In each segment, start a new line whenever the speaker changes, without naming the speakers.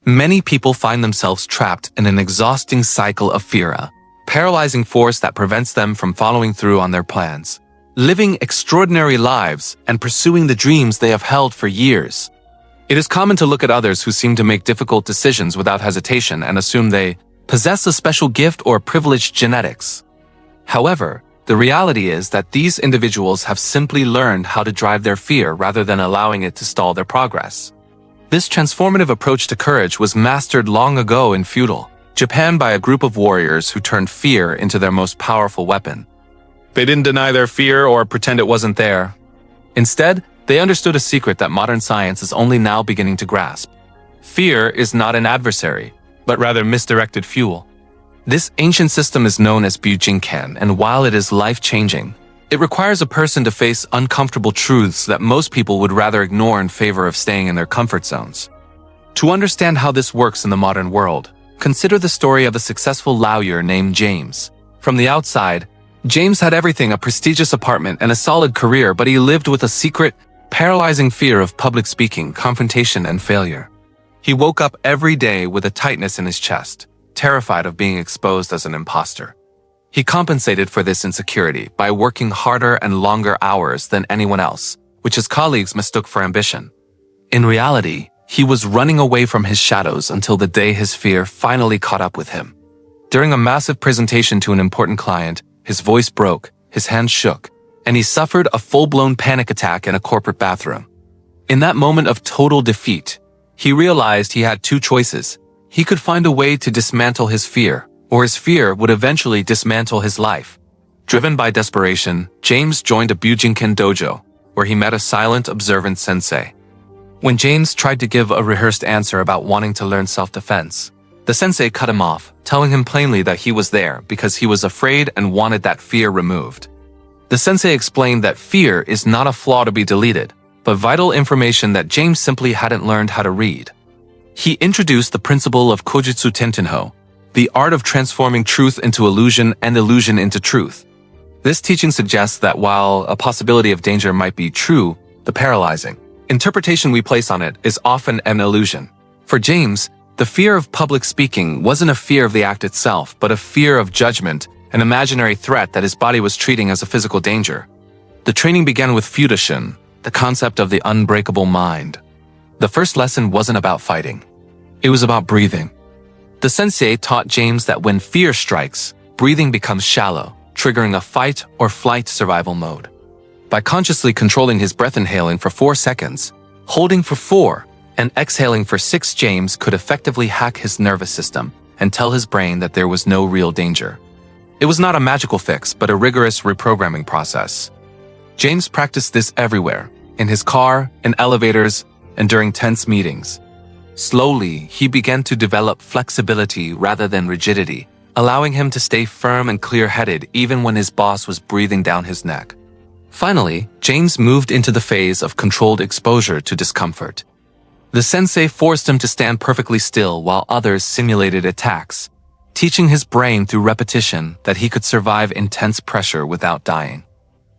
Many people find themselves trapped in an exhausting cycle of fear, a paralyzing force that prevents them from following through on their plans, living extraordinary lives, and pursuing the dreams they have held for years. It is common to look at others who seem to make difficult decisions without hesitation and assume they possess a special gift or privileged genetics. However, the reality is that these individuals have simply learned how to drive their fear rather than allowing it to stall their progress. This transformative approach to courage was mastered long ago in feudal Japan by a group of warriors who turned fear into their most powerful weapon. They didn't deny their fear or pretend it wasn't there. Instead, they understood a secret that modern science is only now beginning to grasp. Fear is not an adversary, but rather misdirected fuel. This ancient system is known as Bujinkan, and while it is life-changing, it requires a person to face uncomfortable truths that most people would rather ignore in favor of staying in their comfort zones. To understand how this works in the modern world, consider the story of a successful lawyer named James. From the outside, James had everything: a prestigious apartment and a solid career, but he lived with a secret, paralyzing fear of public speaking, confrontation, and failure. He woke up every day with a tightness in his chest, terrified of being exposed as an imposter. He compensated for this insecurity by working harder and longer hours than anyone else, which his colleagues mistook for ambition. In reality, he was running away from his shadows until the day his fear finally caught up with him. During a massive presentation to an important client, his voice broke, his hands shook, and he suffered a full-blown panic attack in a corporate bathroom. In that moment of total defeat, he realized he had two choices. He could find a way to dismantle his fear, or his fear would eventually dismantle his life. Driven by desperation, James joined a Bujinkan dojo, where he met a silent, observant sensei. When James tried to give a rehearsed answer about wanting to learn self-defense, the sensei cut him off, telling him plainly that he was there because he was afraid and wanted that fear removed. The sensei explained that fear is not a flaw to be deleted, but vital information that James simply hadn't learned how to read. He introduced the principle of kojutsu tentenho, the art of transforming truth into illusion and illusion into truth. This teaching suggests that while a possibility of danger might be true, the paralyzing interpretation we place on it is often an illusion. For James, the fear of public speaking wasn't a fear of the act itself, but a fear of judgment, an imaginary threat that his body was treating as a physical danger. The training began with Fudoshin, the concept of the unbreakable mind. The first lesson wasn't about fighting. It was about breathing. The sensei taught James that when fear strikes, breathing becomes shallow, triggering a fight or flight survival mode. By consciously controlling his breath, inhaling for 4 seconds, holding for 4, and exhaling for 6, James could effectively hack his nervous system and tell his brain that there was no real danger. It was not a magical fix, but a rigorous reprogramming process. James practiced this everywhere, in his car, in elevators, and during tense meetings. Slowly, he began to develop flexibility rather than rigidity, allowing him to stay firm and clear-headed even when his boss was breathing down his neck. Finally, James moved into the phase of controlled exposure to discomfort. The sensei forced him to stand perfectly still while others simulated attacks, teaching his brain through repetition that he could survive intense pressure without dying.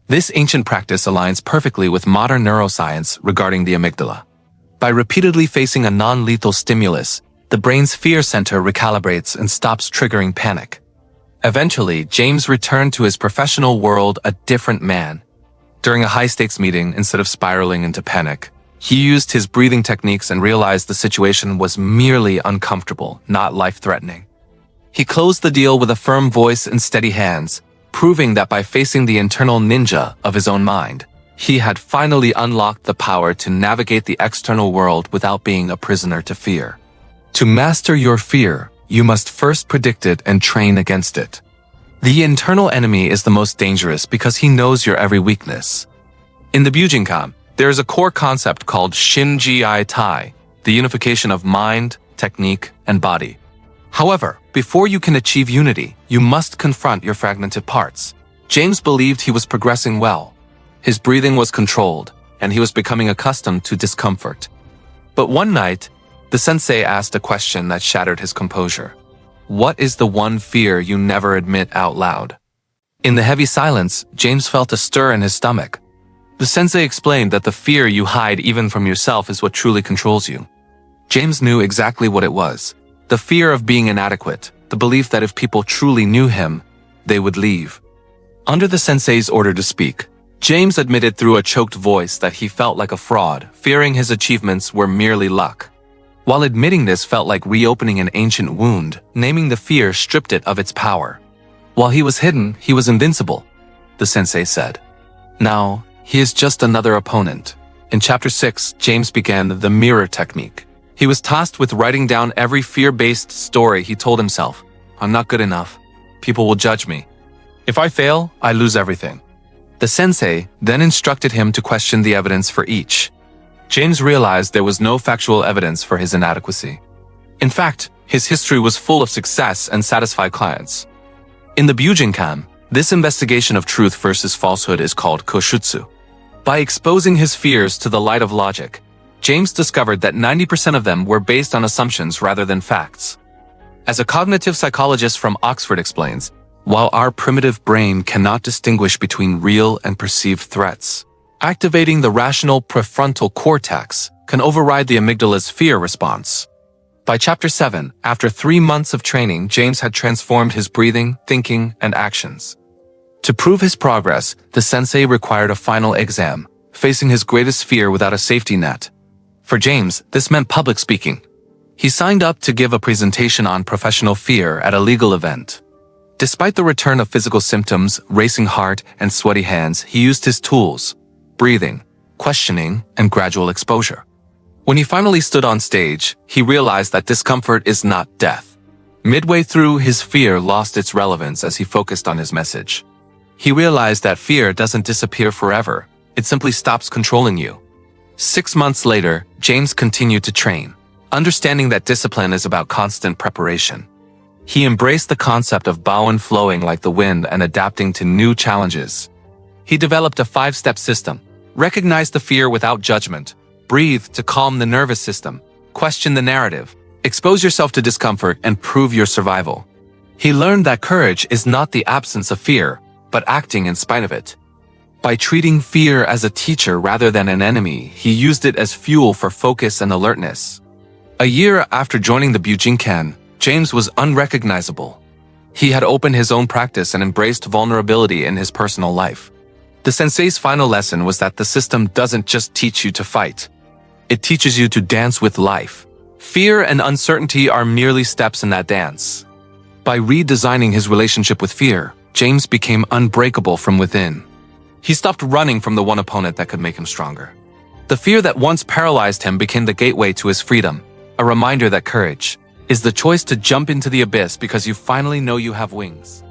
This ancient practice aligns perfectly with modern neuroscience regarding the amygdala. By repeatedly facing a non-lethal stimulus, the brain's fear center recalibrates and stops triggering panic. Eventually, James returned to his professional world a different man. During a high-stakes meeting, instead of spiraling into panic, he used his breathing techniques and realized the situation was merely uncomfortable, not life-threatening. He closed the deal with a firm voice and steady hands, proving that by facing the internal ninja of his own mind, he had finally unlocked the power to navigate the external world without being a prisoner to fear. To master your fear, you must first predict it and train against it. The internal enemy is the most dangerous because he knows your every weakness. In the Bujinkan, there is a core concept called Shin-Ji-Tai, the unification of mind, technique, and body. However, before you can achieve unity, you must confront your fragmented parts. James believed he was progressing well. His breathing was controlled, and he was becoming accustomed to discomfort. But one night, the sensei asked a question that shattered his composure. What is the one fear you never admit out loud? In the heavy silence, James felt a stir in his stomach. The sensei explained that the fear you hide even from yourself is what truly controls you. James knew exactly what it was. The fear of being inadequate, the belief that if people truly knew him, they would leave. Under the sensei's order to speak, James admitted through a choked voice that he felt like a fraud, fearing his achievements were merely luck. While admitting this felt like reopening an ancient wound, naming the fear stripped it of its power. While he was hidden, he was invincible, the sensei said. Now, he is just another opponent. In Chapter 6, James began the mirror technique. He was tasked with writing down every fear-based story he told himself. I'm not good enough. People will judge me. If I fail, I lose everything. The sensei then instructed him to question the evidence for each. James realized there was no factual evidence for his inadequacy. In fact, his history was full of success and satisfied clients. In the Bujinkan, this investigation of truth versus falsehood is called koshutsu. By exposing his fears to the light of logic, James discovered that 90% of them were based on assumptions rather than facts. As a cognitive psychologist from Oxford explains, while our primitive brain cannot distinguish between real and perceived threats, activating the rational prefrontal cortex can override the amygdala's fear response. By Chapter 7, after 3 months of training, James had transformed his breathing, thinking, and actions. To prove his progress, the sensei required a final exam, facing his greatest fear without a safety net. For James, this meant public speaking. He signed up to give a presentation on professional fear at a legal event. Despite the return of physical symptoms, racing heart, and sweaty hands, he used his tools: breathing, questioning, and gradual exposure. When he finally stood on stage, he realized that discomfort is not death. Midway through, his fear lost its relevance as he focused on his message. He realized that fear doesn't disappear forever, it simply stops controlling you. 6 months later, James continued to train, understanding that discipline is about constant preparation. He embraced the concept of bowing flowing like the wind and adapting to new challenges. He developed a 5-step system: recognize the fear without judgment, breathe to calm the nervous system, question the narrative, expose yourself to discomfort, and prove your survival. He learned that courage is not the absence of fear, but acting in spite of it. By treating fear as a teacher rather than an enemy, he used it as fuel for focus and alertness. A year after joining the Bujinkan, James was unrecognizable. He had opened his own practice and embraced vulnerability in his personal life. The sensei's final lesson was that the system doesn't just teach you to fight. It teaches you to dance with life. Fear and uncertainty are merely steps in that dance. By redesigning his relationship with fear, James became unbreakable from within. He stopped running from the one opponent that could make him stronger. The fear that once paralyzed him became the gateway to his freedom, a reminder that courage is the choice to jump into the abyss because you finally know you have wings.